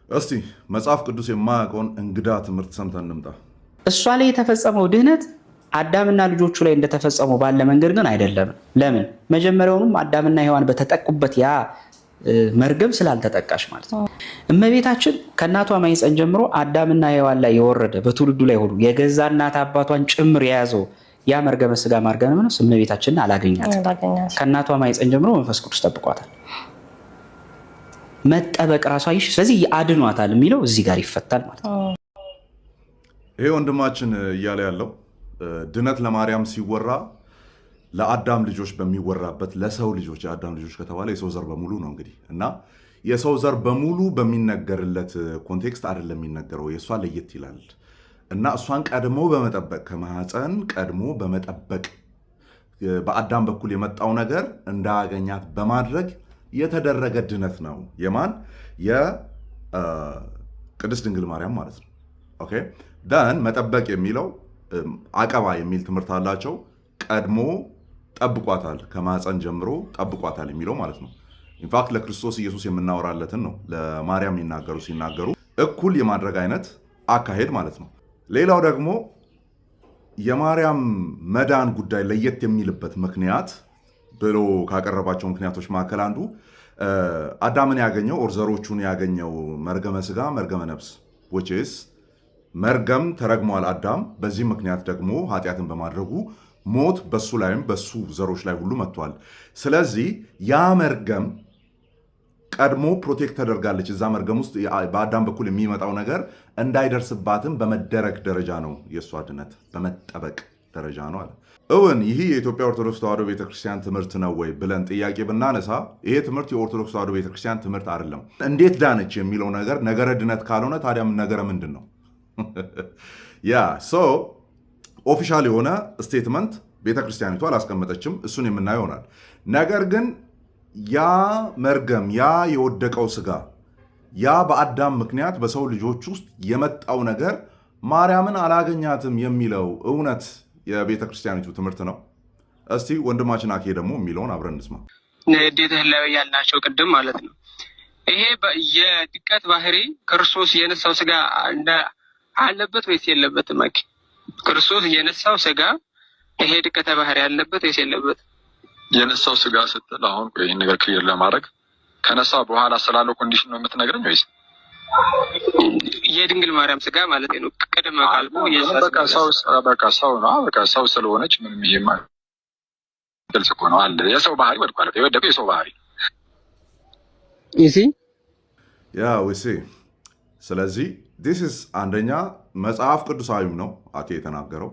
እስቲ መጽሐፍ ቅዱስ የማያውቀውን እንግዳ ትምህርት ሰምተን እንምጣ። እሷ ላይ የተፈጸመው ድህነት አዳምና ልጆቹ ላይ እንደተፈጸመው ባለ መንገድ ግን አይደለም። ለምን? መጀመሪያውኑም አዳምና ሔዋን በተጠቁበት ያ መርገም ስላልተጠቃሽ ማለት ነው። እመቤታችን ከእናቷ ማኅፀን ጀምሮ አዳምና ሔዋን ላይ የወረደ በትውልዱ ላይ ሁሉ የገዛ እናት አባቷን ጭምር የያዘው ያ መርገመ ሥጋ ማርገመ ነፍስ እመቤታችንን አላገኛትም። ከእናቷ ማኅፀን ጀምሮ መንፈስ ቅዱስ ጠብቋታል። መጠበቅ ራሷ ይሽ ስለዚህ አድኗታል የሚለው እዚህ ጋር ይፈታል ማለት ነው። ይሄ ወንድማችን እያለ ያለው ድነት ለማርያም ሲወራ ለአዳም ልጆች በሚወራበት ለሰው ልጆች የአዳም ልጆች ከተባለ የሰው ዘር በሙሉ ነው እንግዲህ እና የሰው ዘር በሙሉ በሚነገርለት ኮንቴክስት አይደለም የሚነገረው። የእሷ ለየት ይላል እና እሷን ቀድሞ በመጠበቅ ከማህፀን ቀድሞ በመጠበቅ በአዳም በኩል የመጣው ነገር እንዳያገኛት በማድረግ የተደረገ ድነት ነው። የማን የቅድስት ድንግል ማርያም ማለት ነው። ኦኬ ደን መጠበቅ የሚለው አቀባ የሚል ትምህርት አላቸው። ቀድሞ ጠብቋታል፣ ከማህፀን ጀምሮ ጠብቋታል የሚለው ማለት ነው። ኢንፋክት ለክርስቶስ ኢየሱስ የምናወራለትን ነው ለማርያም ሲናገሩ እኩል የማድረግ አይነት አካሄድ ማለት ነው። ሌላው ደግሞ የማርያም መዳን ጉዳይ ለየት የሚልበት ምክንያት ብሎ ካቀረባቸው ምክንያቶች መካከል አንዱ አዳምን ያገኘው ኦር ዘሮቹን ያገኘው መርገመ ሥጋ መርገመ ነፍስ which is መርገም ተረግሟል አዳም። በዚህ ምክንያት ደግሞ ኃጢአትን በማድረጉ ሞት በሱ ላይም በሱ ዘሮች ላይ ሁሉ መጥቷል። ስለዚህ ያ መርገም ቀድሞ ፕሮቴክት ተደርጋለች። እዛ መርገም ውስጥ በአዳም በኩል የሚመጣው ነገር እንዳይደርስባትም በመደረግ ደረጃ ነው የእሷ ድነት፣ በመጠበቅ ደረጃ ነው አለ። እውን ይህ የኢትዮጵያ ኦርቶዶክስ ተዋሕዶ ቤተክርስቲያን ትምህርት ነው ወይ ብለን ጥያቄ ብናነሳ ይሄ ትምህርት የኦርቶዶክስ ተዋሕዶ ቤተክርስቲያን ትምህርት አይደለም። እንዴት ዳነች የሚለው ነገር ነገረ ድነት ካልሆነ ታዲያም ነገረ ምንድን ነው? ያ ኦፊሻል የሆነ ስቴትመንት ቤተክርስቲያኒቱ አላስቀመጠችም። እሱን የምናየው ይሆናል። ነገር ግን ያ መርገም፣ ያ የወደቀው ስጋ፣ ያ በአዳም ምክንያት በሰው ልጆች ውስጥ የመጣው ነገር ማርያምን አላገኛትም የሚለው እውነት የቤተክርስቲያኒቱ ትምህርት ነው። እስቲ ወንድማችን አኬ ደግሞ የሚለውን አብረን እንስማ። ንዴት ህላዊ ያልናቸው ቅድም ማለት ነው። ይሄ የድቀት ባህሪ ክርስቶስ የነሳው ስጋ አለበት ወይስ የለበትም? አኬ ክርስቶስ የነሳው ስጋ ይሄ ድቀተ ባህሪ ያለበት ወይስ የለበት? የነሳው ስጋ ስትል አሁን ይህን ነገር ክሊር ለማድረግ ከነሳ በኋላ ስላለው ኮንዲሽን ነው የምትነግረኝ ወይስ የድንግል ማርያም ስጋ ማለት ነው? ቅድመ ካልኩ ሰው ስለሆነች ምንም ይሄ ግልጽ እኮ ነው አለ። የሰው ባህሪ ወድቋል። የወደቀው የሰው ባህሪ ስለዚህ ዲስ ኢዝ አንደኛ መጽሐፍ ቅዱሳዊም ነው አኬ የተናገረው፣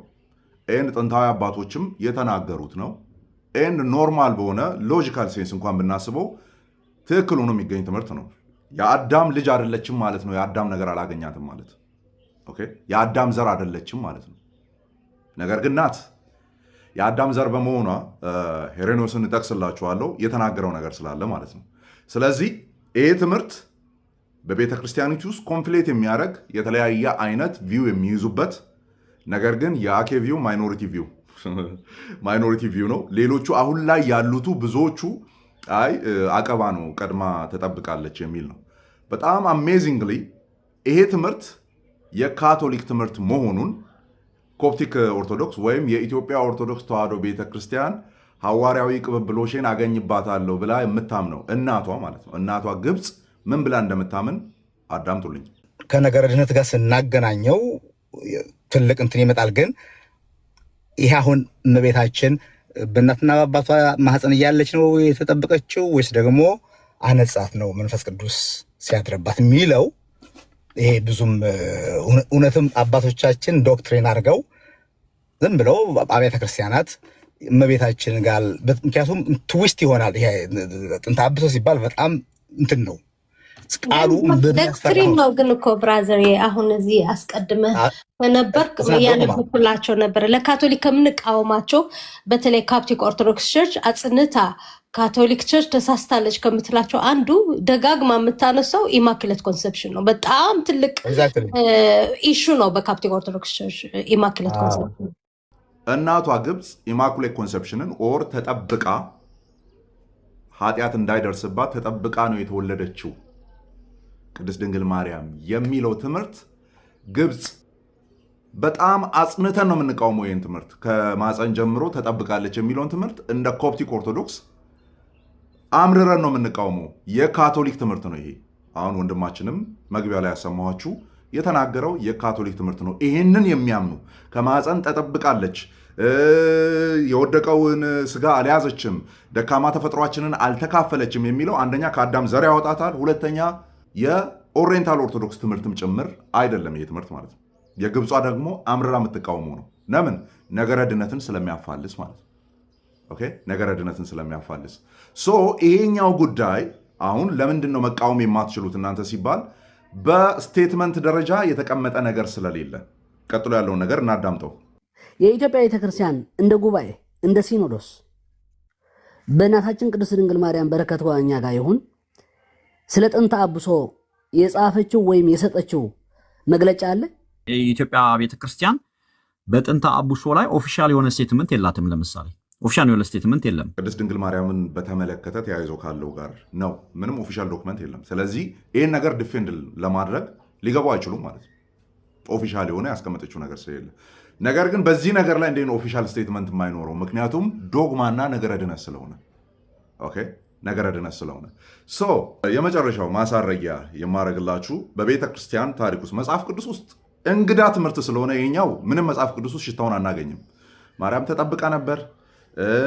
ኤንድ ጥንታዊ አባቶችም የተናገሩት ነው። ኤንድ ኖርማል በሆነ ሎጂካል ሴንስ እንኳን ብናስበው ትክክል ሆኖ የሚገኝ ትምህርት ነው። የአዳም ልጅ አይደለችም ማለት ነው። የአዳም ነገር አላገኛትም ማለት ኦኬ። የአዳም ዘር አይደለችም ማለት ነው። ነገር ግን ናት። የአዳም ዘር በመሆኗ ሄሬኖስን እጠቅስላችኋለሁ የተናገረው ነገር ስላለ ማለት ነው። ስለዚህ ይህ ትምህርት በቤተ ክርስቲያኒቱ ውስጥ ኮንፍሌት የሚያደርግ የተለያየ አይነት ቪው የሚይዙበት ነገር ግን የአኬ ቪው ማይኖሪቲ ቪው ነው። ሌሎቹ አሁን ላይ ያሉቱ ብዙዎቹ አይ አቀባ ነው ቀድማ ተጠብቃለች የሚል ነው። በጣም አሜዚንግሊ ይሄ ትምህርት የካቶሊክ ትምህርት መሆኑን ኮፕቲክ ኦርቶዶክስ ወይም የኢትዮጵያ ኦርቶዶክስ ተዋሕዶ ቤተክርስቲያን ሐዋርያዊ ቅብብሎሽን አገኝባታለሁ ብላ የምታምነው እናቷ ማለት ነው። እናቷ ግብፅ ምን ብላ እንደምታምን አዳምጡልኝ። ከነገረ ድነት ጋር ስናገናኘው ትልቅ እንትን ይመጣል። ግን ይህ አሁን እመቤታችን በእናትና በአባቷ ማህፀን እያለች ነው የተጠበቀችው ወይስ ደግሞ አነጻት ነው መንፈስ ቅዱስ ሲያድርባት የሚለው ይሄ ብዙም እውነትም አባቶቻችን ዶክትሪን አድርገው ዝም ብለው አብያተ ክርስቲያናት እመቤታችን ጋር ምክንያቱም ትዊስት ይሆናል። ይሄ ጥንተ አብሶ ሲባል በጣም እንትን ነው ቃሉ ዶክትሪን ነው። ግን እኮ ብራዘር አሁን እዚህ አስቀድመህ ነበርክ ያነበብኩላቸው ነበር። ለካቶሊክ ከምንቃወማቸው በተለይ ካፕቲክ ኦርቶዶክስ ቸርች አጽንታ ካቶሊክ ቸርች ተሳስታለች ከምትላቸው አንዱ ደጋግማ የምታነሳው ኢማክሌት ኮንሰፕሽን ነው። በጣም ትልቅ ኢሹ ነው በካፕቲክ ኦርቶዶክስ ቸርች ኢማክሌት ኮንሰፕሽን። እናቷ ግብፅ ኢማኩሌት ኮንሰፕሽንን ኦር ተጠብቃ ኃጢአት እንዳይደርስባት ተጠብቃ ነው የተወለደችው ቅድስት ድንግል ማርያም የሚለው ትምህርት ግብፅ በጣም አጽንተን ነው የምንቃወመው። ይህን ትምህርት ከማፀን ጀምሮ ተጠብቃለች የሚለውን ትምህርት እንደ ኮፕቲክ ኦርቶዶክስ አምርረን ነው የምንቃወመው። የካቶሊክ ትምህርት ነው ይሄ። አሁን ወንድማችንም መግቢያ ላይ ያሰማኋችሁ የተናገረው የካቶሊክ ትምህርት ነው። ይህንን የሚያምኑ ከማፀን ተጠብቃለች፣ የወደቀውን ስጋ አልያዘችም፣ ደካማ ተፈጥሯችንን አልተካፈለችም የሚለው አንደኛ ከአዳም ዘር ያወጣታል፣ ሁለተኛ የኦሪየንታል ኦርቶዶክስ ትምህርትም ጭምር አይደለም ይሄ ትምህርት ማለት ነው። የግብጿ ደግሞ አምርራ የምትቃወመው ነው። ለምን? ነገረ ድነትን ስለሚያፋልስ ማለት ነው። ኦኬ፣ ነገረ ድነትን ስለሚያፋልስ። ሶ ይሄኛው ጉዳይ አሁን ለምንድን ነው መቃወም የማትችሉት እናንተ ሲባል በስቴትመንት ደረጃ የተቀመጠ ነገር ስለሌለ። ቀጥሎ ያለውን ነገር እናዳምጠው። የኢትዮጵያ ቤተክርስቲያን እንደ ጉባኤ እንደ ሲኖዶስ በእናታችን ቅድስት ድንግል ማርያም በረከት እኛ ጋር ይሁን ስለ ጥንተ አብሶ የጻፈችው ወይም የሰጠችው መግለጫ አለ? የኢትዮጵያ ቤተክርስቲያን በጥንተ አብሶ ላይ ኦፊሻል የሆነ ስቴትመንት የላትም። ለምሳሌ ኦፊሻል የሆነ ስቴትመንት የለም። ቅድስት ድንግል ማርያምን በተመለከተ ተያይዞ ካለው ጋር ነው ምንም ኦፊሻል ዶክመንት የለም። ስለዚህ ይህን ነገር ዲፌንድ ለማድረግ ሊገቡ አይችሉም ማለት ነው። ኦፊሻል የሆነ ያስቀመጠችው ነገር ስለሌለ። ነገር ግን በዚህ ነገር ላይ እንደ ኦፊሻል ስቴትመንት የማይኖረው ምክንያቱም ዶግማና ነገረ ድነት ስለሆነ ኦኬ፣ ነገረ ድነት ስለሆነ የመጨረሻው ማሳረጊያ የማረግላችሁ በቤተ ክርስቲያን ታሪክ ውስጥ መጽሐፍ ቅዱስ ውስጥ እንግዳ ትምህርት ስለሆነ ይሄኛው ምንም መጽሐፍ ቅዱስ ውስጥ ሽታውን አናገኝም። ማርያም ተጠብቃ ነበር፣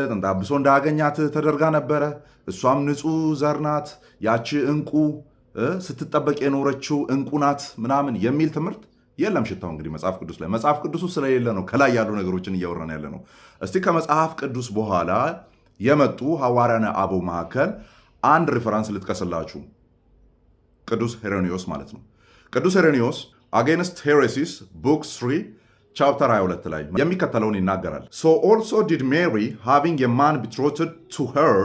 ጥንተ አብሶ እንዳያገኛት ተደርጋ ነበረ፣ እሷም ንጹሕ ዘር ናት፣ ያቺ እንቁ ስትጠበቅ የኖረችው እንቁ ናት ምናምን የሚል ትምህርት የለም። ሽታው እንግዲህ መጽሐፍ ቅዱስ ላይ መጽሐፍ ቅዱስ ውስጥ ስለሌለ ነው ከላይ ያሉ ነገሮችን እያወራን ያለ ነው። እስቲ ከመጽሐፍ ቅዱስ በኋላ የመጡ ሐዋርያነ አበው መካከል አንድ ሪፈራንስ ልጥቀስላችሁ። ቅዱስ ሄሬኒዮስ ማለት ነው። ቅዱስ ሄሬኒዮስ አጌንስት ሄሬሲስ ቡክ 3 ቻፕተር 22 ላይ የሚከተለውን ይናገራል። So also did Mary, having a man betrothed to her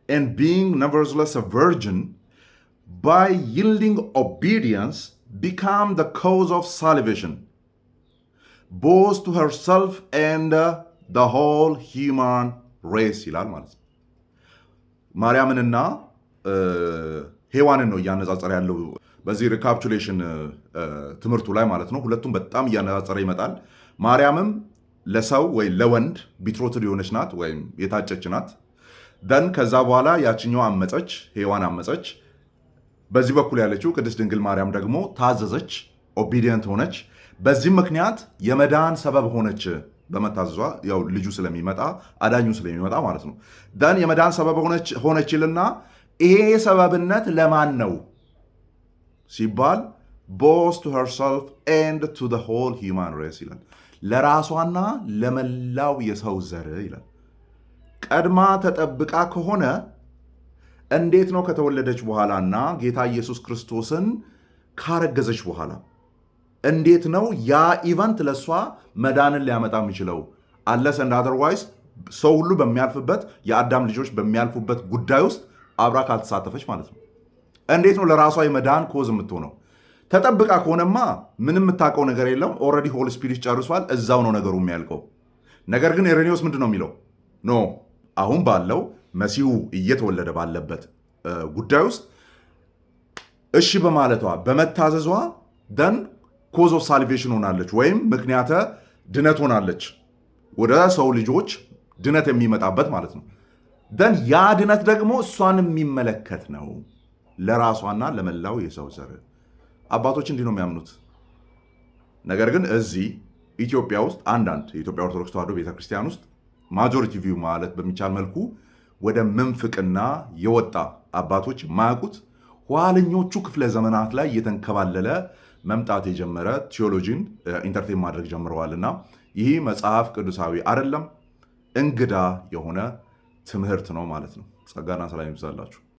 and being nevertheless a virgin, by yielding obedience become the cause of salvation, both to herself and the whole human race ይላል ማለት ነው። ማርያምንና ሔዋንን ነው እያነጻጸረ ያለው በዚህ ሪካፕቹሌሽን ትምህርቱ ላይ ማለት ነው። ሁለቱም በጣም እያነጻጸረ ይመጣል። ማርያምም ለሰው ወይ ለወንድ ቢትሮትድ የሆነች ናት ወይም የታጨች ናት። ደን ከዛ በኋላ ያችኛው አመፀች፣ ሔዋን አመፀች። በዚህ በኩል ያለችው ቅድስት ድንግል ማርያም ደግሞ ታዘዘች፣ ኦቢዲየንት ሆነች። በዚህም ምክንያት የመዳን ሰበብ ሆነች። በመታዘዟ ያው ልጁ ስለሚመጣ አዳኙ ስለሚመጣ ማለት ነው። ደን የመዳን ሰበብ ሆነች ይልና ይሄ ሰበብነት ለማን ነው ሲባል both to herself and to the whole human race ይላል። ለራሷና ለመላው የሰው ዘር ይላል። ቀድማ ተጠብቃ ከሆነ እንዴት ነው ከተወለደች በኋላና ጌታ ኢየሱስ ክርስቶስን ካረገዘች በኋላ እንዴት ነው ያ ኢቨንት ለእሷ መዳንን ሊያመጣ የሚችለው? አለስ እንደ አዘርዋይስ ሰው ሁሉ በሚያልፍበት የአዳም ልጆች በሚያልፉበት ጉዳይ ውስጥ አብራ ካልተሳተፈች ማለት ነው። እንዴት ነው ለራሷ የመዳን ኮዝ የምትሆነው? ተጠብቃ ከሆነማ ምንም የምታውቀው ነገር የለም። ኦልሬዲ ሆሊ ስፒሪት ጨርሷል። እዛው ነው ነገሩ የሚያልቀው። ነገር ግን ሄሬኒዮስ ምንድን ነው የሚለው? ኖ አሁን ባለው መሲሁ እየተወለደ ባለበት ጉዳይ ውስጥ እሺ በማለቷ በመታዘዟ ደን ኮዝ ኦፍ ሳልቬሽን ሆናለች፣ ወይም ምክንያተ ድነት ሆናለች። ወደ ሰው ልጆች ድነት የሚመጣበት ማለት ነው። ደን ያ ድነት ደግሞ እሷን የሚመለከት ነው፣ ለራሷና ለመላው የሰው ዘር። አባቶች እንዲህ ነው የሚያምኑት። ነገር ግን እዚህ ኢትዮጵያ ውስጥ አንዳንድ የኢትዮጵያ ኦርቶዶክስ ተዋሕዶ ቤተክርስቲያን ውስጥ ማጆሪቲ ቪው ማለት በሚቻል መልኩ ወደ ምንፍቅና የወጣ አባቶች የማያውቁት ኋለኞቹ ክፍለ ዘመናት ላይ እየተንከባለለ መምጣት የጀመረ ቴዎሎጂን ኢንተርቴን ማድረግ ጀምረዋልና ይህ መጽሐፍ ቅዱሳዊ አይደለም፣ እንግዳ የሆነ ትምህርት ነው ማለት ነው። ጸጋና ሰላም ይብዛላችሁ።